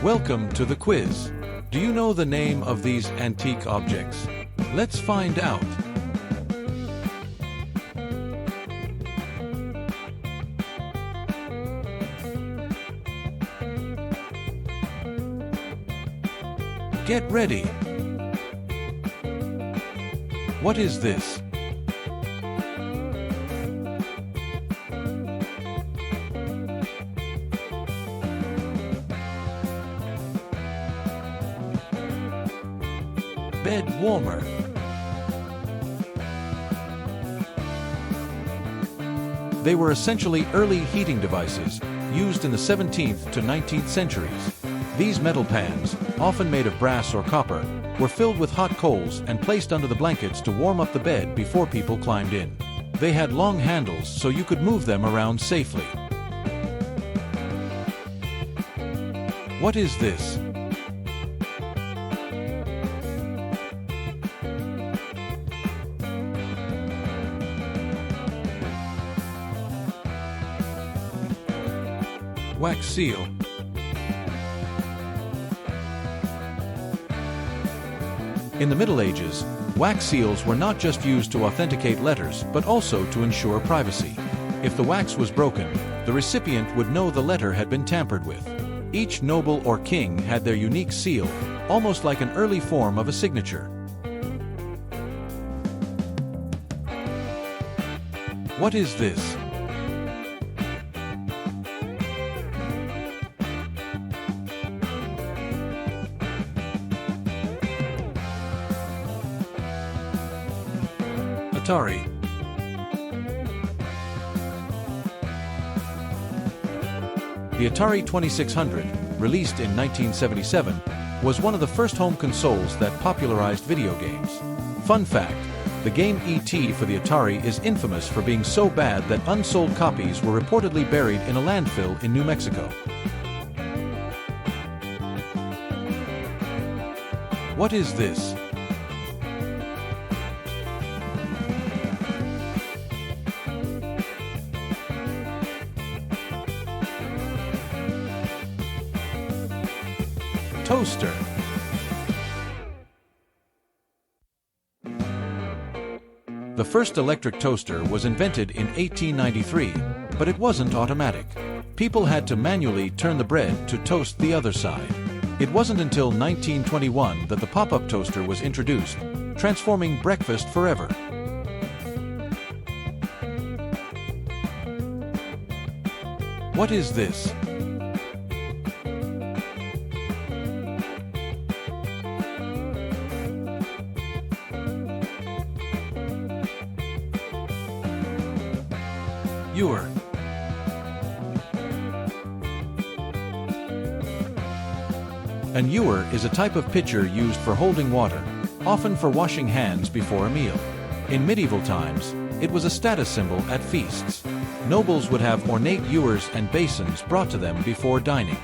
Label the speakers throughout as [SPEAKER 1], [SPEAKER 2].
[SPEAKER 1] Welcome to the quiz. Do you know the name of these antique objects? Let's find out. Get ready. What is this? Bed warmer. They were essentially early heating devices used in the 17th to 19th centuries. These metal pans, often made of brass or copper, were filled with hot coals and placed under the blankets to warm up the bed before people climbed in. They had long handles so you could move them around safely. What is this? Wax seal. In the Middle Ages, wax seals were not just used to authenticate letters, but also to ensure privacy. If the wax was broken, the recipient would know the letter had been tampered with. Each noble or king had their unique seal, almost like an early form of a signature. What is this? Atari. The Atari 2600, released in 1977, was one of the first home consoles that popularized video games. Fun fact, the game E.T. for the Atari is infamous for being so bad that unsold copies were reportedly buried in a landfill in New Mexico. What is this? Toaster. The first electric toaster was invented in 1893, but it wasn't automatic. People had to manually turn the bread to toast the other side. It wasn't until 1921 that the pop-up toaster was introduced, transforming breakfast forever. What is this? Ewer. An ewer is a type of pitcher used for holding water, often for washing hands before a meal. In medieval times, it was a status symbol at feasts. Nobles would have ornate ewers and basins brought to them before dining.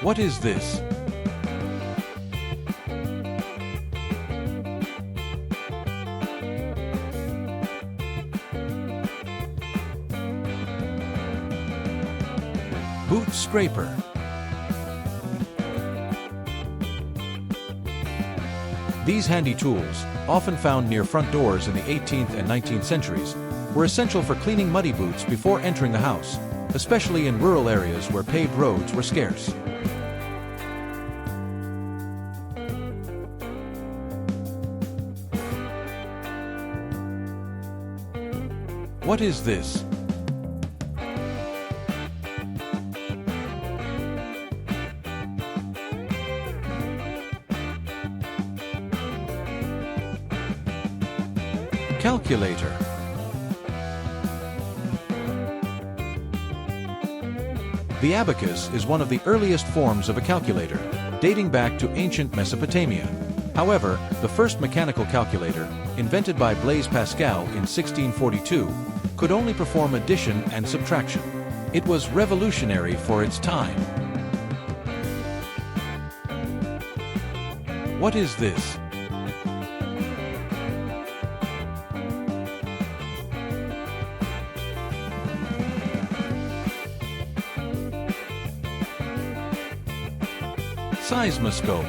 [SPEAKER 1] What is this? Boot scraper. These handy tools, often found near front doors in the 18th and 19th centuries, were essential for cleaning muddy boots before entering the house, especially in rural areas where paved roads were scarce. What is this? Calculator. The abacus is one of the earliest forms of a calculator, dating back to ancient Mesopotamia. However, the first mechanical calculator, invented by Blaise Pascal in 1642, could only perform addition and subtraction. It was revolutionary for its time. What is this? Seismoscope.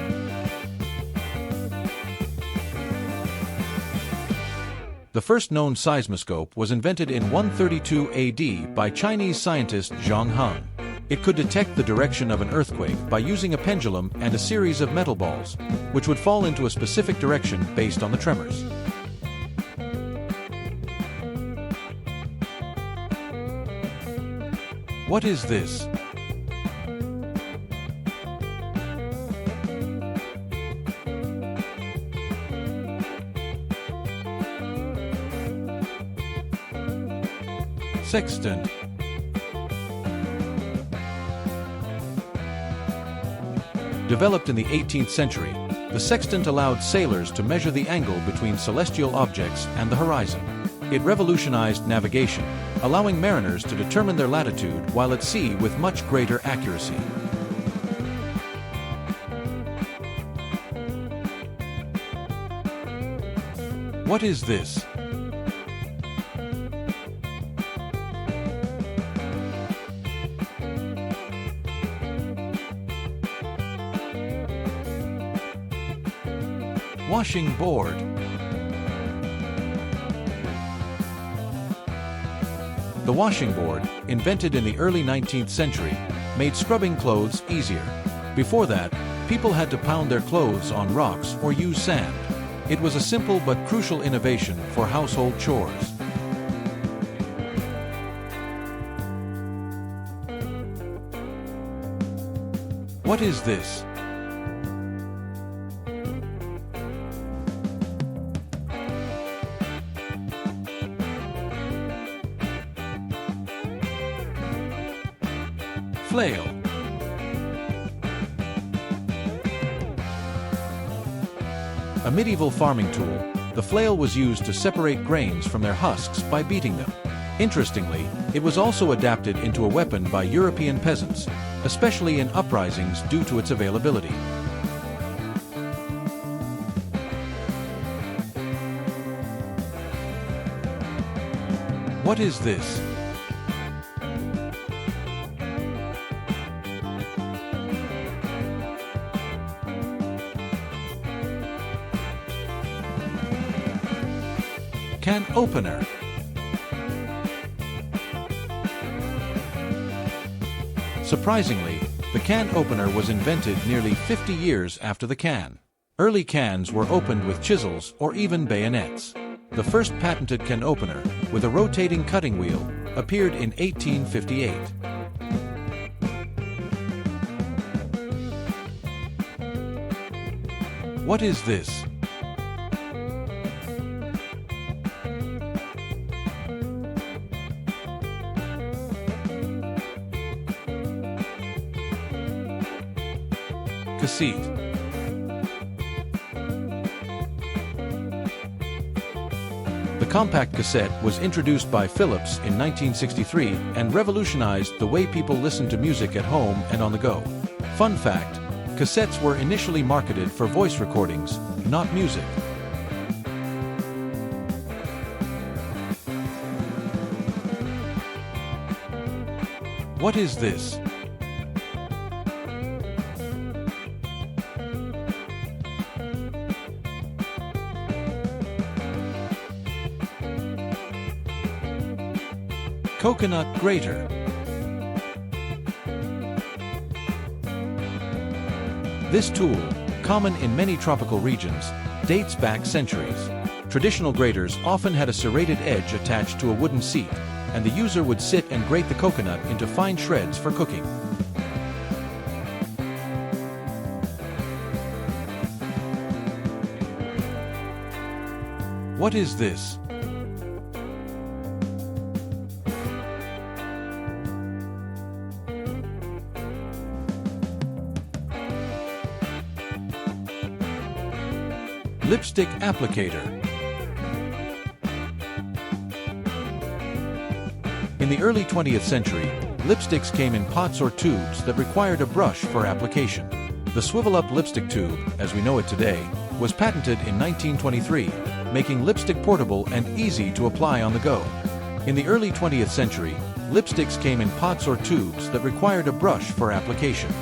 [SPEAKER 1] The first known seismoscope was invented in 132 AD by Chinese scientist Zhang Heng. It could detect the direction of an earthquake by using a pendulum and a series of metal balls, which would fall into a specific direction based on the tremors. What is this? Sextant. Developed in the 18th century, the sextant allowed sailors to measure the angle between celestial objects and the horizon. It revolutionized navigation, allowing mariners to determine their latitude while at sea with much greater accuracy. What is this? Washing board. The washing board, invented in the early 19th century, made scrubbing clothes easier. Before that, people had to pound their clothes on rocks or use sand. It was a simple but crucial innovation for household chores. What is this? Flail. A medieval farming tool, the flail was used to separate grains from their husks by beating them. Interestingly, it was also adapted into a weapon by European peasants, especially in uprisings due to its availability. What is this? Can opener. Surprisingly, the can opener was invented nearly 50 years after the can. Early cans were opened with chisels or even bayonets. The first patented can opener, with a rotating cutting wheel, appeared in 1858. What is this? Cassette. The compact cassette was introduced by Philips in 1963 and revolutionized the way people listened to music at home and on the go. Fun fact, cassettes were initially marketed for voice recordings, not music. What is this? Coconut grater. This tool, common in many tropical regions, dates back centuries. Traditional graters often had a serrated edge attached to a wooden seat, and the user would sit and grate the coconut into fine shreds for cooking. What is this? Lipstick applicator. In the early 20th century, lipsticks came in pots or tubes that required a brush for application. The swivel-up lipstick tube, as we know it today, was patented in 1923, making lipstick portable and easy to apply on the go. In the early 20th century, lipsticks came in pots or tubes that required a brush for application.